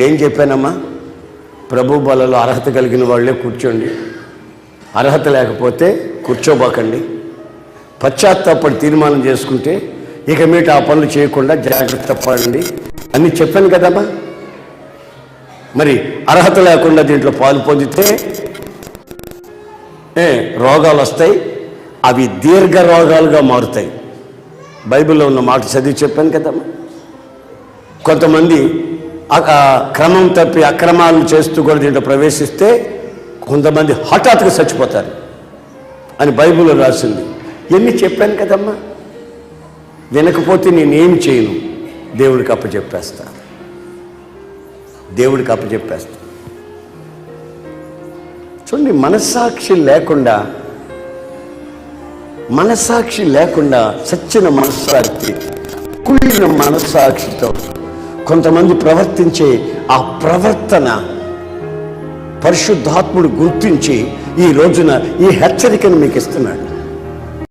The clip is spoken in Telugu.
ఏం చెప్పానమ్మా? ప్రభు బలలో అర్హత కలిగిన వాళ్ళే కూర్చోండి, అర్హత లేకపోతే కూర్చోబోకండి. పశ్చాత్తాపడి తీర్మానం చేసుకుంటే ఇక మీట ఆ పనులు చేయకుండా జాగ్రత్త పడండి అని చెప్పాను కదమ్మా. మరి అర్హత లేకుండా దీంట్లో పాలు పొందితే రోగాలు వస్తాయి, అవి దీర్ఘ రోగాలుగా మారుతాయి. బైబిల్లో ఉన్న మాట చదివి చెప్పాను కదమ్మా. కొంతమంది క్రమం తప్పి అక్రమాలు చేస్తూ కూడా దీంట్లో ప్రవేశిస్తే కొంతమంది హఠాత్తుగా చచ్చిపోతారు అని బైబిల్లో రాసింది. ఎన్ని చెప్పాను కదమ్మా. వినకపోతే నేనేం చేయను, దేవుడికి అప్పచెప్పేస్తా, దేవుడికి అప్పచెప్పేస్తా. చూడండి, మనస్సాక్షి లేకుండా చచ్చిన మనస్సాక్షి, కుళ్ళిన మనస్సాక్షితో కొంతమంది ప్రవర్తించే ఆ ప్రవర్తన పరిశుద్ధాత్ముడు గుర్తించి ఈ రోజున ఈ హెచ్చరికను మీకు ఇస్తున్నాడు.